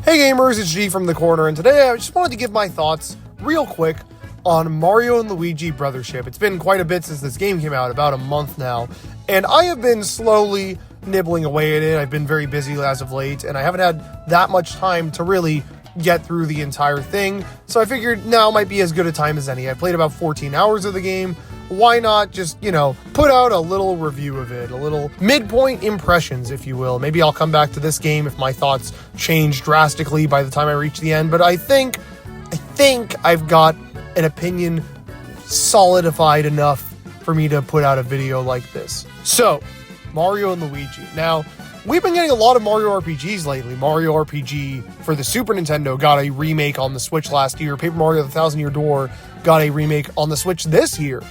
Hey gamers, it's G from the corner, and today I just wanted to give my thoughts real quick on Mario and Luigi Brothership. It's been quite a bit since this game came out, about a month now, and I have been slowly nibbling away at it. I've been very busy as of late, and I haven't had that much time to really get through the entire thing, so I figured now might be as good a time as any. I played about 14 hours of the game. Why not just, put out a little review of it, a little midpoint impressions, if you will. Maybe I'll come back to this game if my thoughts change drastically by the time I reach the end, but I think I've got an opinion solidified enough for me to put out a video like this. So, Mario and Luigi. Now, we've been getting a lot of Mario RPGs lately. Mario RPG for the Super Nintendo got a remake on the Switch last year. Paper Mario The Thousand Year Door got a remake on the Switch this year.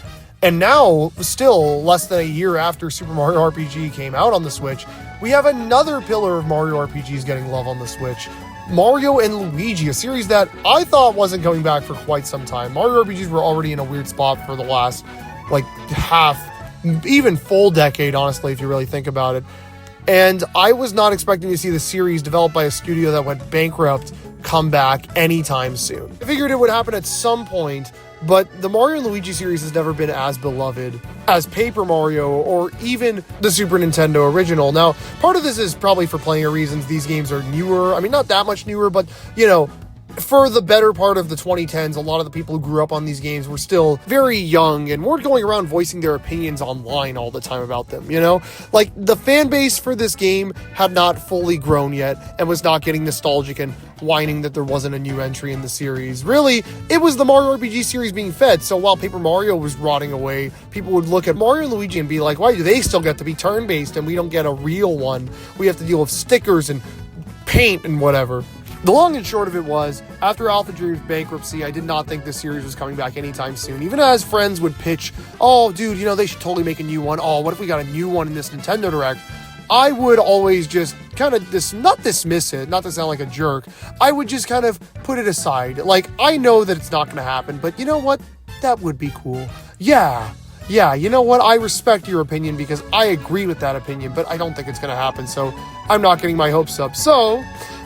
And now, still less than a year after Super Mario RPG came out on the Switch, we have another pillar of Mario RPGs getting love on the Switch. Mario and Luigi, a series that I thought wasn't coming back for quite some time. Mario RPGs were already in a weird spot for the last, half, even full decade, honestly, if you really think about it. And I was not expecting to see the series developed by a studio that went bankrupt come back anytime soon. I figured it would happen at some point, but the Mario and Luigi series has never been as beloved as Paper Mario or even the Super Nintendo original. Now, part of this is probably for player reasons. These games are newer. I mean, not that much newer, but, for the better part of the 2010s, a lot of the people who grew up on these games were still very young and weren't going around voicing their opinions online all the time about them, the fan base for this game had not fully grown yet and was not getting nostalgic and whining that there wasn't a new entry in the series. Really, it was the Mario RPG series being fed, so while Paper Mario was rotting away, people would look at Mario and Luigi and be like, why do they still get to be turn-based and we don't get a real one? We have to deal with stickers and paint and whatever. The long and short of it was, after Alpha Dream's bankruptcy, I did not think this series was coming back anytime soon. Even as friends would pitch, oh, dude, they should totally make a new one. Oh, what if we got a new one in this Nintendo Direct? I would always just kind of not dismiss it, not to sound like a jerk. I would just kind of put it aside. I know that it's not going to happen, but you know what? That would be cool. Yeah, you know what? I respect your opinion because I agree with that opinion, but I don't think it's going to happen, so I'm not getting my hopes up. So,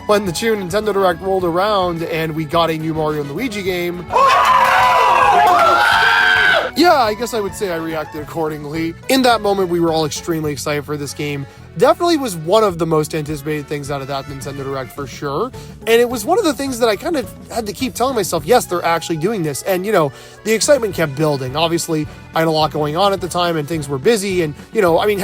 when the June Nintendo Direct rolled around and we got a new Mario and Luigi game, yeah, I guess I would say I reacted accordingly. In that moment, we were all extremely excited for this game. Definitely was one of the most anticipated things out of that Nintendo Direct for sure. And it was one of the things that I kind of had to keep telling myself, yes, they're actually doing this. And, the excitement kept building. Obviously, I had a lot going on at the time and things were busy. And, heck,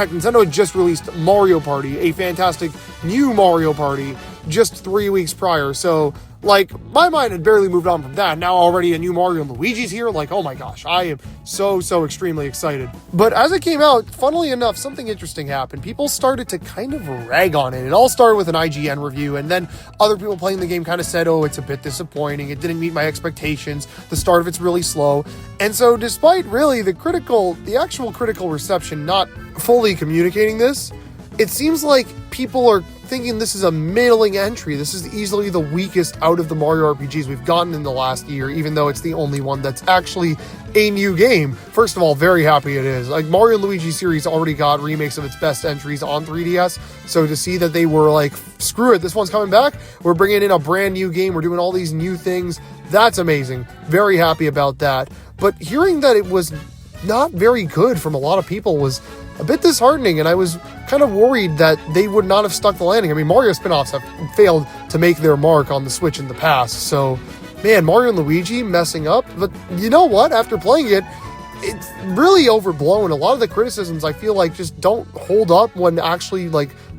Nintendo had just released Mario Party, a fantastic new Mario Party, just 3 weeks prior. So, my mind had barely moved on from that. Now already a new Mario and Luigi's here. Oh my gosh, I am so extremely excited. But as it came out, funnily enough, something interesting happened. People started to kind of rag on it. It all started with an IGN review, and then other people playing the game kind of said, oh, it's a bit disappointing. It didn't meet my expectations. The start of it's really slow. And so despite really the actual critical reception not fully communicating this, it seems like people are thinking this is a middling entry. This is easily the weakest out of the Mario RPGs we've gotten in the last year, even though it's the only one that's actually a new game. First of all, very happy it is. Mario and Luigi series already got remakes of its best entries on 3DS, so to see that they were screw it, this one's coming back, we're bringing in a brand new game, we're doing all these new things, that's amazing. Very happy about that. But hearing that it was not very good from a lot of people was a bit disheartening, and I was kind of worried that they would not have stuck the landing. I mean, Mario spin-offs have failed to make their mark on the Switch in the past, so, man, Mario and Luigi messing up. But you know what? After playing it, it's really overblown. A lot of the criticisms, I feel just don't hold up when actually,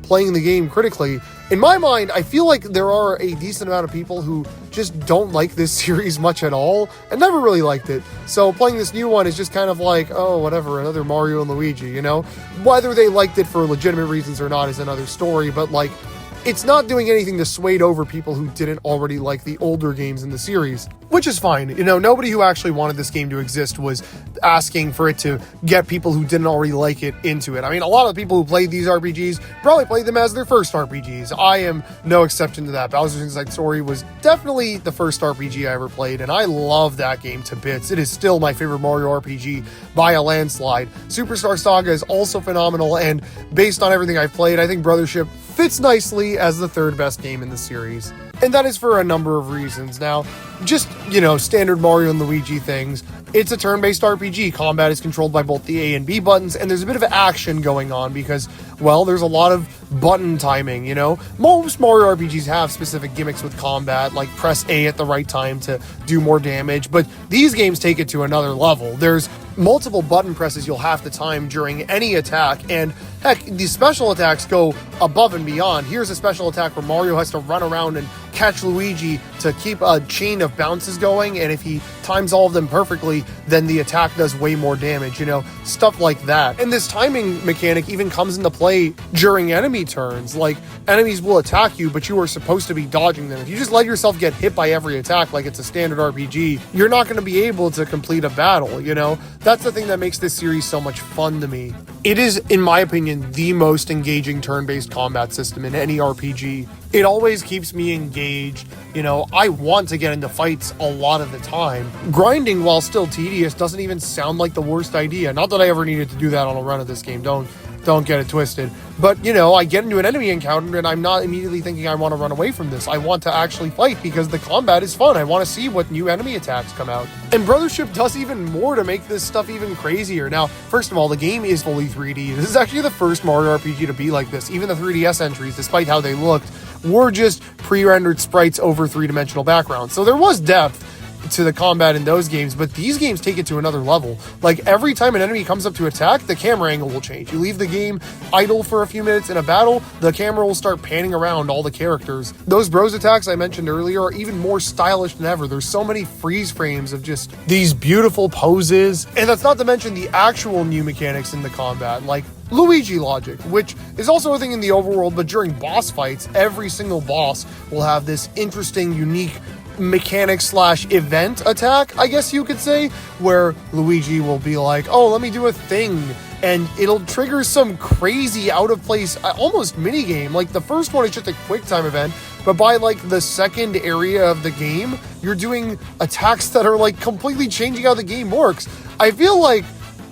playing the game critically. In my mind, I feel like there are a decent amount of people who just don't like this series much at all and never really liked it. So playing this new one is just kind of oh, whatever, another Mario and Luigi, Whether they liked it for legitimate reasons or not is another story, but it's not doing anything to sway over people who didn't already like the older games in the series, which is fine. Nobody who actually wanted this game to exist was asking for it to get people who didn't already like it into it. I mean, a lot of the people who played these RPGs probably played them as their first RPGs. I am no exception to that. Bowser's Inside Story was definitely the first RPG I ever played, and I love that game to bits. It is still my favorite Mario RPG by a landslide. Superstar Saga is also phenomenal, and based on everything I've played, I think Brothership fits nicely as the third best game in the series. And that is for a number of reasons. Now, just, standard Mario and Luigi things. It's a turn-based RPG. Combat is controlled by both the A and B buttons, and there's a bit of action going on because, well, there's a lot of button timing, Most Mario RPGs have specific gimmicks with combat, like press A at the right time to do more damage, but these games take it to another level. There's multiple button presses you'll have to time during any attack, and heck, these special attacks go above and beyond. Here's a special attack where Mario has to run around and catch Luigi to keep a chain of bounces going, and if he times all of them perfectly, then the attack does way more damage, stuff like that. And this timing mechanic even comes into play during enemy turns. Like, enemies will attack you, but you are supposed to be dodging them. If you just let yourself get hit by every attack like it's a standard RPG, you're not going to be able to complete a battle, That's the thing that makes this series so much fun to me. It is, in my opinion, the most engaging turn-based combat system in any RPG. It always keeps me engaged. I want to get into fights a lot of the time. Grinding, while still tedious, doesn't even sound like the worst idea. Not that I ever needed to do that on a run of this game. Don't get it twisted. But, I get into an enemy encounter and I'm not immediately thinking I want to run away from this. I want to actually fight because the combat is fun. I want to see what new enemy attacks come out. And Brothership does even more to make this stuff even crazier. Now, first of all, the game is fully 3D. This is actually the first Mario RPG to be like this. Even the 3DS entries, despite how they looked, were just pre-rendered sprites over three-dimensional backgrounds. So there was depth to the combat in those games, but these games take it to another level. Like, every time an enemy comes up to attack, the camera angle will change. You leave the game idle for a few minutes in a battle, the camera will start panning around all the characters. Those bros attacks I mentioned earlier are even more stylish than ever. There's so many freeze frames of just these beautiful poses, and that's not to mention the actual new mechanics in the combat, like Luigi logic, which is also a thing in the overworld, but during boss fights, every single boss will have this interesting, unique mechanic / event attack, I guess you could say, where Luigi will be like, oh, let me do a thing, and it'll trigger some crazy out of place, almost mini game. Like, the first one is just a quick time event, but by like the second area of the game, you're doing attacks that are like completely changing how the game works. I feel like,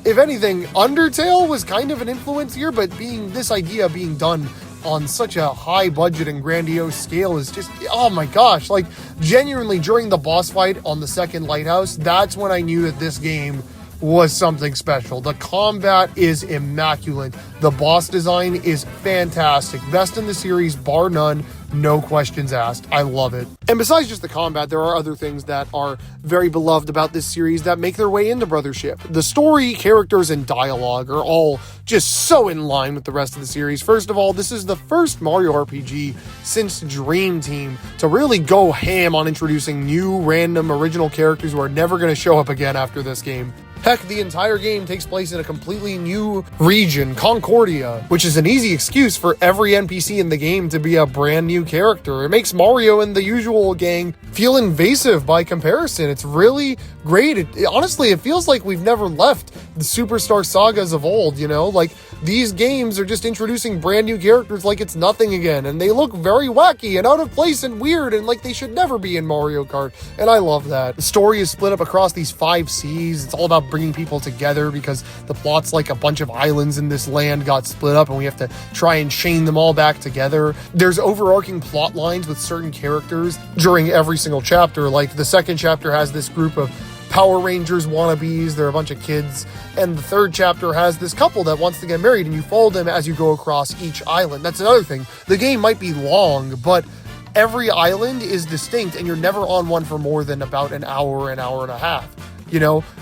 if anything, Undertale was kind of an influence here, but this idea being done on such a high budget and grandiose scale is just, oh my gosh, like, genuinely, during the boss fight on the second lighthouse, that's when I knew that this game was something special. The combat is immaculate. The boss design is fantastic. Best in the series, bar none. No questions asked. I love it. And besides just the combat, there are other things that are very beloved about this series that make their way into Brothership. The story, characters, and dialogue are all just so in line with the rest of the series. First of all, this is the first Mario RPG since Dream Team to really go ham on introducing new, random, original characters who are never going to show up again after this game. Heck, the entire game takes place in a completely new region, Concordia, which is an easy excuse for every NPC in the game to be a brand new character. It makes Mario and the usual gang feel invasive by comparison. It's really great. Honestly, it feels like we've never left the Superstar sagas of old, Like, these games are just introducing brand new characters like it's nothing again, and they look very wacky and out of place and weird and like they should never be in Mario Kart, and I love that. The story is split up across these 5 seas. It's all about bringing people together because the plot's like a bunch of islands in this land got split up and we have to try and chain them all back together. There's overarching plot lines with certain characters during every single chapter. Like, the second chapter has this group of Power Rangers wannabes. They're a bunch of kids. And the third chapter has this couple that wants to get married, and you follow them as you go across each island. That's another thing. The game might be long, but every island is distinct, and you're never on one for more than about an hour and a half.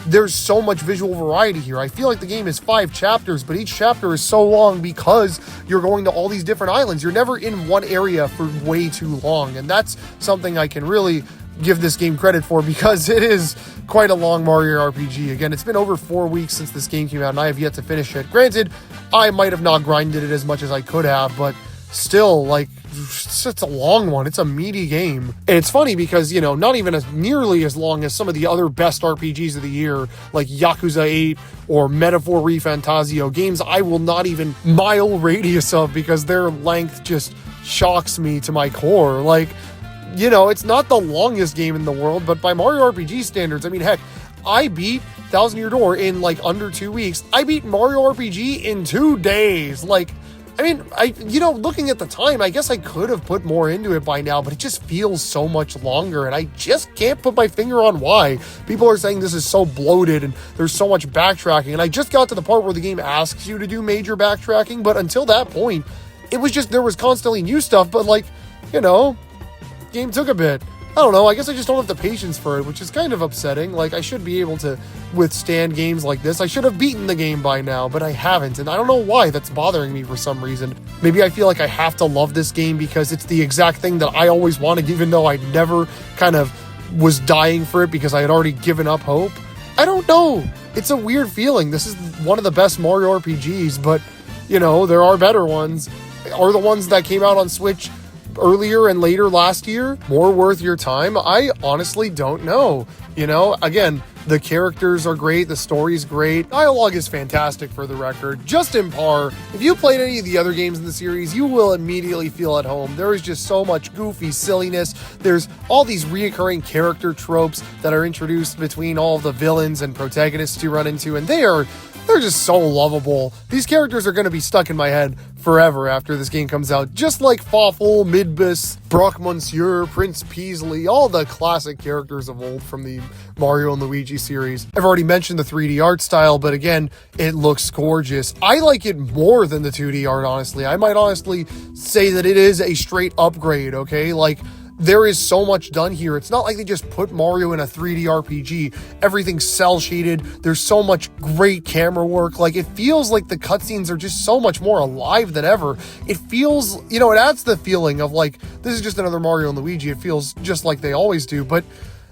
There's so much visual variety here. I feel like the game is 5 chapters, but each chapter is so long because you're going to all these different islands. You're never in one area for way too long, and that's something I can really give this game credit for because it is quite a long Mario RPG. Again, it's been over 4 weeks since this game came out, and I have yet to finish it. Granted, I might have not grinded it as much as I could have, but still, like, it's a long one. It's a meaty game. And it's funny because, not even as nearly as long as some of the other best RPGs of the year, like Yakuza 8 or Metaphor ReFantazio, games I will not even mile radius of because their length just shocks me to my core. Like, it's not the longest game in the world, but by Mario RPG standards, I mean, heck, I beat Thousand Year Door in like under 2 weeks. I beat Mario RPG in 2 days. Like, I mean, looking at the time, I guess I could have put more into it by now, but it just feels so much longer, and I just can't put my finger on why. People are saying this is so bloated and there's so much backtracking, and I just got to the part where the game asks you to do major backtracking, but until that point, it was just, there was constantly new stuff, but game took a bit. I don't know, I guess I just don't have the patience for it, which is kind of upsetting. Like, I should be able to withstand games like this. I should have beaten the game by now, but I haven't, and I don't know why that's bothering me for some reason. Maybe I feel like I have to love this game because it's the exact thing that I always wanted, even though I never kind of was dying for it because I had already given up hope. I don't know. It's a weird feeling. This is one of the best Mario RPGs, but, there are better ones. Are the ones that came out on Switch earlier and later last year more worth your time? I honestly don't know. Again, the characters are great, the story's great, dialogue is fantastic for the record, just in par. If you played any of the other games in the series, you will immediately feel at home. There is just so much goofy silliness. There's all these reoccurring character tropes that are introduced between all of the villains and protagonists you run into, and they're just so lovable. These characters are going to be stuck in my head forever after this game comes out, just like Fawful, Midbus, Brock Monsieur, Prince Peasley, all the classic characters of old from the Mario and Luigi series. I've already mentioned the 3D art style, but again, it looks gorgeous. I like it more than the 2D art, honestly. I might honestly say that it is a straight upgrade, okay? There is so much done here. It's not like they just put Mario in a 3D RPG. Everything's cell shaded. There's so much great camera work. It feels like the cutscenes are just so much more alive than ever. It feels, it adds the feeling of this is just another Mario and Luigi. It feels just like they always do, but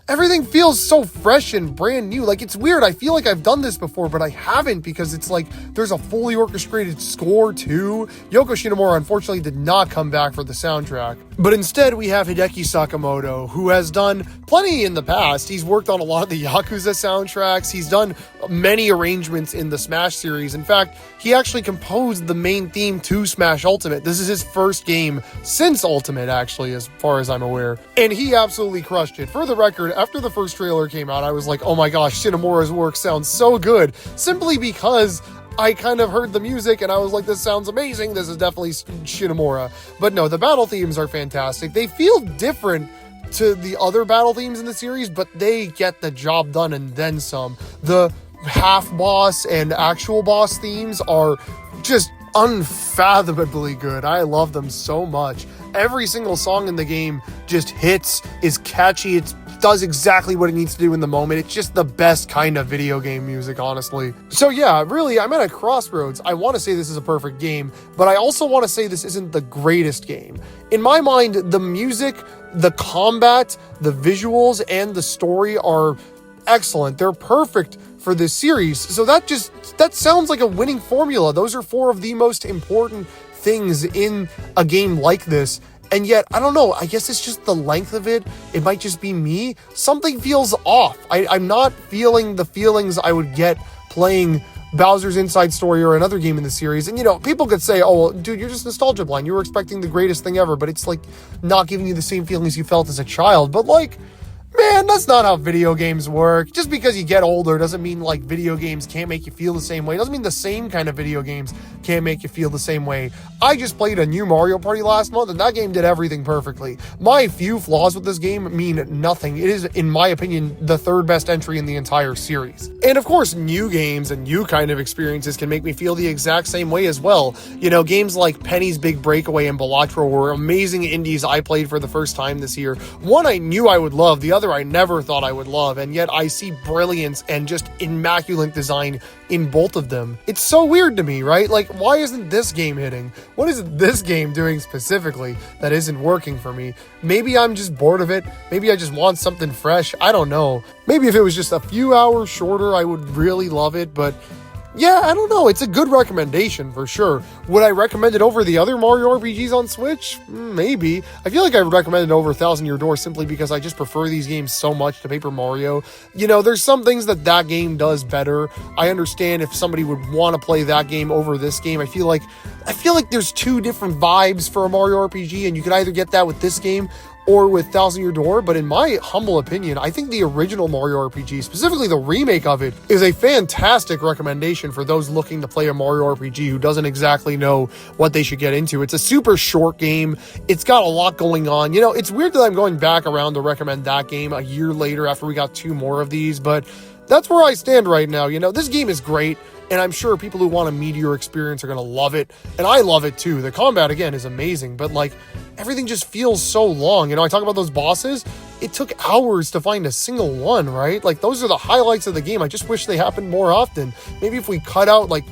everything feels so fresh and brand new. It's weird. I feel like I've done this before, but I haven't, because it's there's a fully orchestrated score too. Yoko Shinomura unfortunately did not come back for the soundtrack, but instead we have Hideki Sakamoto, who has done plenty in the past. He's worked on a lot of the Yakuza soundtracks. He's done many arrangements in the Smash series. In fact, he actually composed the main theme to Smash Ultimate. This is his first game since Ultimate, actually, as far as I'm aware, and he absolutely crushed it. For the record, after the first trailer came out, I was like, oh my gosh, Shinomura's work sounds so good, simply because I kind of heard the music and I was like, this sounds amazing, this is definitely Shinomura. But no, the battle themes are fantastic. They feel different to the other battle themes in the series, but they get the job done and then some. The half boss and actual boss themes are just unfathomably good. I love them so much. Every single song in the game just hits, is catchy, it does exactly what it needs to do in the moment. It's just the best kind of video game music, honestly. So yeah, really, I'm at a crossroads. I want to say this is a perfect game, but I also want to say this isn't the greatest game. In my mind, the music, the combat, the visuals, and the story are excellent. They're perfect for this series. So that sounds like a winning formula. Those are four of the most important things in a game like this. And yet, I don't know, I guess it's just the length of it. It might just be me. Something feels off. I'm not feeling the feelings I would get playing Bowser's Inside Story or another game in the series. And, people could say, oh, well, dude, you're just nostalgia blind. You were expecting the greatest thing ever, but it's not giving you the same feelings you felt as a child. But man, that's not how video games work. Just because you get older doesn't mean video games can't make you feel the same way. It doesn't mean the same kind of video games can't make you feel the same way. I just played a new Mario Party last month and that game did everything perfectly. My few flaws with this game mean nothing. It is, in my opinion, the third best entry in the entire series. And of course, new games and new kind of experiences can make me feel the exact same way as well. Games like Penny's Big Breakaway and Balatro were amazing indies I played for the first time this year. One I knew I would love, the other I never thought I would love, and yet I see brilliance and just immaculate design in both of them. It's so weird to me, right? Why isn't this game hitting? What is this game doing specifically that isn't working for me? Maybe I'm just bored of it. Maybe I just want something fresh. I don't know. Maybe if it was just a few hours shorter, I would really love it, but yeah, I don't know. It's a good recommendation for sure. Would I recommend it over the other Mario RPGs on Switch? Maybe. I feel like I would recommend it over Thousand Year Door simply because I just prefer these games so much to Paper Mario. There's some things that game does better. I understand if somebody would want to play that game over this game. I feel like there's two different vibes for a Mario RPG, and you could either get that with this game or with Thousand Year Door, but in my humble opinion, I think the original Mario RPG, specifically the remake of it, is a fantastic recommendation for those looking to play a Mario RPG who doesn't exactly know what they should get into. It's a super short game. It's got a lot going on. You know, it's weird that I'm going back around to recommend that game a year later after we got 2 more of these, but that's where I stand right now. You know, this game is great, and I'm sure people who want a Meteor experience are going to love it, and I love it too. The combat, again, is amazing, but like, everything just feels so long. You know, I talk about those bosses. It took hours to find a single one, right? Like, those are the highlights of the game. I just wish they happened more often. Maybe if we cut out like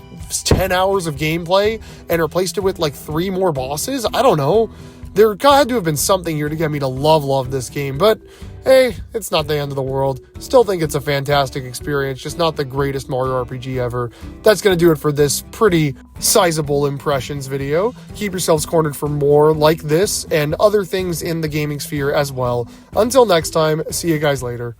10 hours of gameplay and replaced it with like 3 more bosses, I don't know. There had to have been something here to get me to love this game, but hey, it's not the end of the world. Still think it's a fantastic experience, just not the greatest Mario RPG ever. That's going to do it for this pretty sizable impressions video. Keep yourselves cornered for more like this and other things in the gaming sphere as well. Until next time, see you guys later.